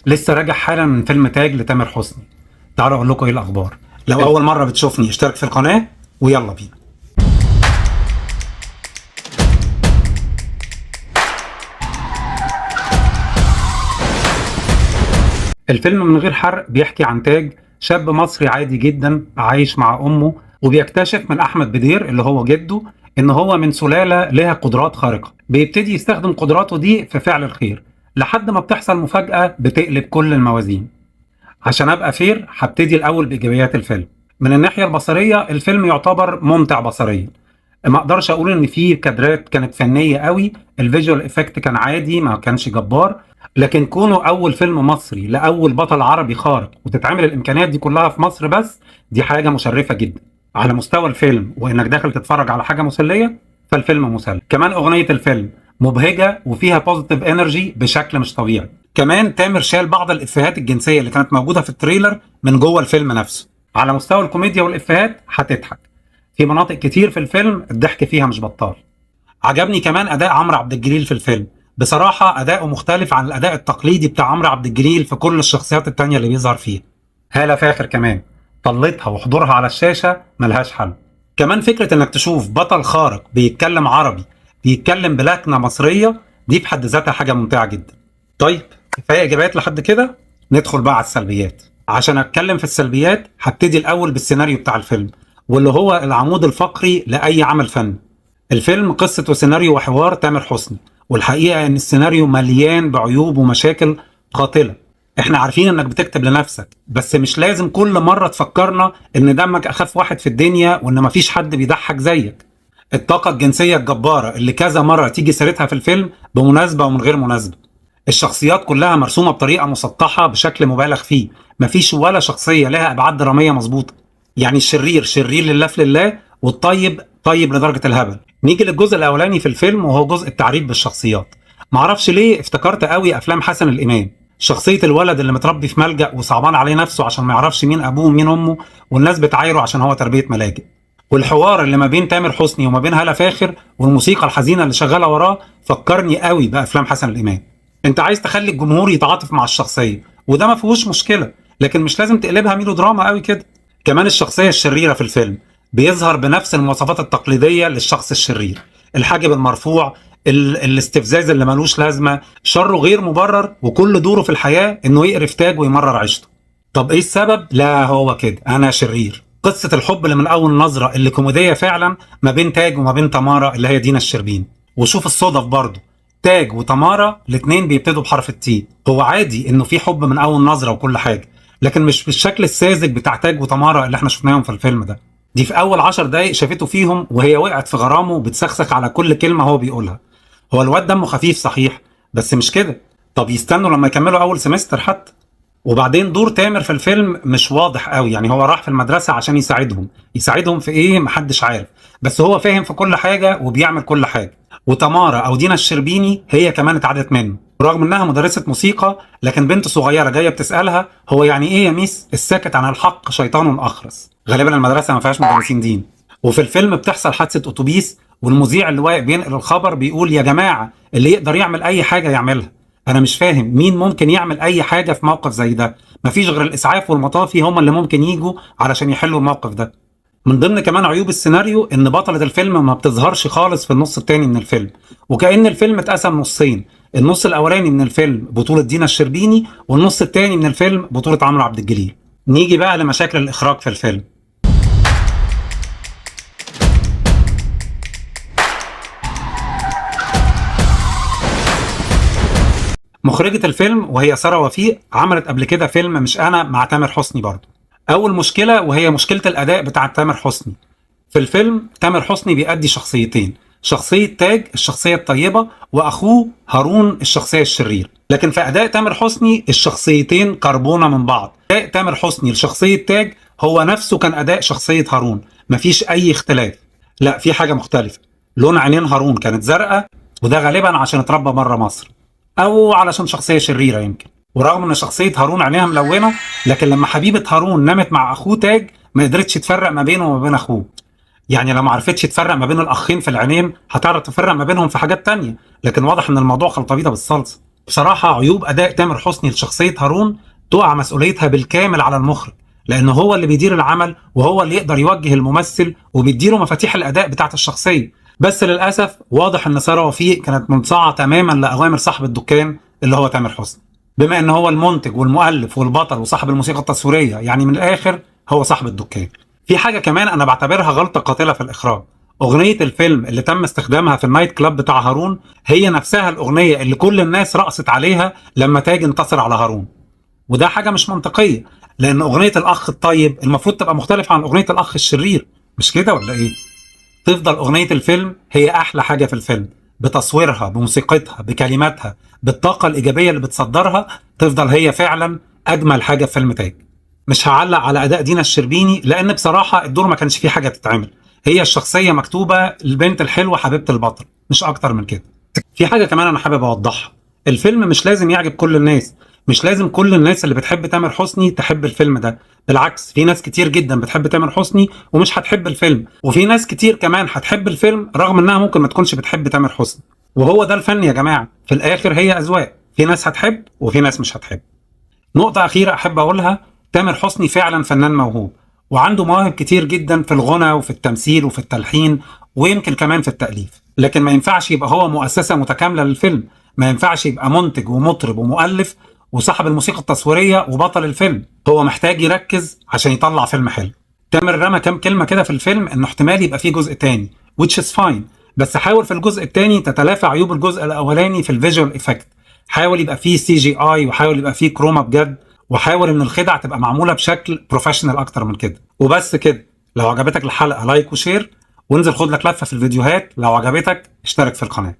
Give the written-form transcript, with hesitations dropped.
لسه راجع حالا من فيلم تاج لتامر حسني. تعالوا اقول لكم ايه الاخبار. لو اول مره بتشوفني اشترك في القناه ويلا بينا. الفيلم من غير حرق بيحكي عن تاج، شاب مصري عادي جدا عايش مع امه، وبيكتشف من احمد بدير اللي هو جده ان هو من سلاله لها قدرات خارقه. بيبتدي يستخدم قدراته دي في فعل الخير لحد ما بتحصل مفاجاه بتقلب كل الموازين. عشان ابقى فير هبتدي الاول بايجابيات الفيلم. من الناحيه البصريه الفيلم يعتبر ممتع بصريا. ما اقدرش اقول ان في كادرات كانت فنيه قوي، الفيجوال افكت كان عادي ما كانش جبار، لكن كونه اول فيلم مصري لاول بطل عربي خارق وتتعمل الامكانيات دي كلها في مصر بس، دي حاجه مشرفه جدا على مستوى الفيلم، وانك داخل تتفرج على حاجه مسليه فالفيلم مسلي. كمان اغنيه الفيلم مبهجه وفيها بوزيتيف انرجي بشكل مش طبيعي. كمان تامر شال بعض الافيهات الجنسيه اللي كانت موجوده في التريلر من جوه الفيلم نفسه. على مستوى الكوميديا والافيهات هتضحك في مناطق كتير في الفيلم، الضحك فيها مش بطال. عجبني كمان اداء عمرو عبد الجليل في الفيلم. بصراحه اداؤه مختلف عن الاداء التقليدي بتاع عمرو عبد الجليل في كل الشخصيات التانية اللي بيظهر فيها. هالة فاخر كمان طلتها وحضورها على الشاشه ملهاش حل. كمان فكره انك تشوف بطل خارق بيتكلم عربي بيتكلم بلكنه مصريه، دي في حد ذاتها حاجه ممتعه جدا. طيب كفايه اجابات لحد كده، ندخل بقى على السلبيات. عشان اتكلم في السلبيات هبتدي الاول بالسيناريو بتاع الفيلم، واللي هو العمود الفقري لاي عمل فني. الفيلم قصه وسيناريو وحوار تامر حسني، والحقيقه ان السيناريو مليان بعيوب ومشاكل قاتله. احنا عارفين انك بتكتب لنفسك، بس مش لازم كل مره تفكرنا ان دمك اخف واحد في الدنيا وان مفيش حد بيضحك زيك. الطاقه الجنسيه الجباره اللي كذا مره تيجي سيرتها في الفيلم بمناسبه ومن غير مناسبه. الشخصيات كلها مرسومه بطريقه مسطحه بشكل مبالغ فيه، مفيش ولا شخصيه لها ابعاد دراميه مظبوطه. يعني الشرير شرير لله في لله، والطيب طيب لدرجه الهبل. نيجي للجزء الاولاني في الفيلم وهو جزء التعريف بالشخصيات. معرفش ليه افتكرت قوي افلام حسن الامام. شخصيه الولد اللي متربي في ملجأ وصعبان عليه نفسه عشان ما يعرفش مين ابوه ومين امه، والناس بتعايره عشان هو تربيه ملاجئ. والحوار اللي ما بين تامر حسني وما بين هالة فاخر والموسيقى الحزينه اللي شغاله وراه فكرني قوي بافلام حسن الامام. انت عايز تخلي الجمهور يتعاطف مع الشخصيه، وده ما فيهوش مشكله، لكن مش لازم تقلبها ميلو دراما قوي كده. كمان الشخصيه الشريره في الفيلم بيظهر بنفس المواصفات التقليديه للشخص الشرير. الحاجب المرفوع، الاستفزاز اللي ملوش لازمه، شره غير مبرر، وكل دوره في الحياه انه يقرف تاج ويمرر عيشته. طب ايه السبب؟ لا هو كده انا شرير. قصه الحب اللي من اول نظره اللي كوميديه فعلا ما بين تاج وما بين تمارا اللي هي دينا الشربين. وشوف الصدف برضه، تاج وتمارا الاثنين بيبتدوا بحرف التي. هو عادي انه في حب من اول نظره وكل حاجه، لكن مش بالشكل الساذج بتاع تاج وتمارا اللي احنا شفناهم في الفيلم ده. دي في اول 10 دقايق شافته فيهم وهي وقعت في غرامه وبتسخسخ على كل كلمه هو بيقولها. هو الواد دمه خفيف صحيح، بس مش كده. طب يستنوا لما يكملوا اول سمستر حتى. وبعدين دور تامر في الفيلم مش واضح قوي، يعني هو راح في المدرسة عشان يساعدهم في ايه محدش عارف، بس هو فاهم في كل حاجة وبيعمل كل حاجة. وتمارا او دينا الشربيني هي كمان اتعدت منه، رغم انها مدرسة موسيقى، لكن بنت صغيرة جاية بتسألها هو يعني ايه يا ميس الساكت عن الحق شيطان اخرس. غالبا المدرسة ما فيهاش مدرسين دين. وفي الفيلم بتحصل حادثة اتوبيس، والمذيع اللي واقف بينقل الخبر بيقول يا جماعة اللي يقدر يعمل اي حاجة يعملها. انا مش فاهم مين ممكن يعمل اي حاجه في موقف زي ده. مفيش غير الاسعاف والمطافي هم اللي ممكن يجوا علشان يحلوا الموقف ده. من ضمن كمان عيوب السيناريو ان بطله الفيلم ما بتظهرش خالص في النص التاني من الفيلم، وكأن الفيلم اتقسم نصين. النص الاولاني من الفيلم بطوله دينا الشربيني، والنص التاني من الفيلم بطوله عمرو عبد الجليل. نيجي بقى لمشاكل الاخراج في الفيلم. مخرجة الفيلم وهي سارة وفيق عملت قبل كده فيلم مش أنا مع تامر حسني برضه. أول مشكلة وهي مشكلة الأداء بتاع تامر حسني. في الفيلم تامر حسني بيأدي شخصيتين، شخصية تاج الشخصية الطيبة، وأخوه هارون الشخصية الشريرة. لكن في أداء تامر حسني الشخصيتين كربونة من بعض. أداء تامر حسني لشخصية تاج هو نفسه كان أداء شخصية هارون، مفيش أي اختلاف. لا في حاجة مختلفة، لون عينين هارون كانت زرقاء، وده غالبا عشان اتربى بره مصر، او علشان شخصيه شريره يمكن. ورغم ان شخصيه هارون عينيها ملونه، لكن لما حبيبه هارون نامت مع اخوه تاج ما قدرتش تفرق ما بينه وما بين اخوه. يعني لو ما عرفتش تفرق ما بين الاخين في العينين هتعرف تفرق ما بينهم في حاجات تانية، لكن واضح ان الموضوع خلطبيطه بالصلصه. بصراحة عيوب أداء تامر حسني لشخصية هارون تقع مسؤوليتها بالكامل على المخرج، لأن هو اللي بيدير العمل وهو اللي يقدر يوجه الممثل وبيديله مفاتيح الأداء بتاعة الشخصية. بس للأسف واضح إن سارة وفيق كانت منصاعة تماما لأوامر صاحب الدكان اللي هو تامر حسني، بما إن هو المنتج والمؤلف والبطل وصاحب الموسيقى التصويرية، يعني من الآخر هو صاحب الدكان. في حاجة كمان أنا بعتبرها غلطة قاتلة في الإخراج. أغنية الفيلم اللي تم استخدامها في النايت كلاب بتاع هارون هي نفسها الأغنية اللي كل الناس رقصت عليها لما تاج انتصر على هارون، وده حاجة مش منطقية، لأن أغنية الأخ الطيب المفروض تبقى مختلفة عن أغنية الأخ الشرير، مش كده ولا إيه؟ تفضل أغنية الفيلم هي أحلى حاجة في الفيلم، بتصويرها، بموسيقتها، بكلماتها، بالطاقة الإيجابية اللي بتصدرها، تفضل هي فعلا أجمل حاجة في فيلم تاج. مش هعلق على أداء دينا الشربيني لأن بصراحة الدور ما كانش فيه حاجة تتعمل، هي الشخصية مكتوبة البنت الحلوة حبيبة البطل، مش أكتر من كده. في حاجة كمان أنا حابب أوضحها، الفيلم مش لازم يعجب كل الناس، مش لازم كل الناس اللي بتحب تامر حسني تحب الفيلم ده، بالعكس في ناس كتير جدا بتحب تامر حسني ومش هتحب الفيلم، وفي ناس كتير كمان هتحب الفيلم رغم انها ممكن ما تكونش بتحب تامر حسني. وهو ده الفن يا جماعة، في الآخر هي أذواق، في ناس هتحب وفي ناس مش هتحب. نقطة أخيرة أحب أقولها، تامر حسني فعلا فنان موهوب وعنده مواهب كتير جدا في الغنى وفي التمثيل وفي التلحين ويمكن كمان في التأليف، لكن ما ينفعش يبقى هو مؤسسة متكاملة للفيلم، ما ينفعش يبقى منتج ومطرب ومؤلف وصاحب الموسيقى التصويرية وبطل الفيلم. هو محتاج يركز عشان يطلع فيلم حلو. تامر رمى كام كلمة كده في الفيلم انه احتمال يبقى فيه جزء تاني which is fine، بس حاول في الجزء التاني تتلافى عيوب الجزء الاولاني في الفيجوال افكت، حاول يبقى فيه سي جي اي وحاول يبقى فيه كروما بجد، وحاول ان الخدع تبقى معمولة بشكل بروفيشنال اكتر من كده. وبس كده، لو عجبتك الحلقة لايك وشير، وانزل خد لك لفة في الفيديوهات، لو عجبتك اشترك في القناة.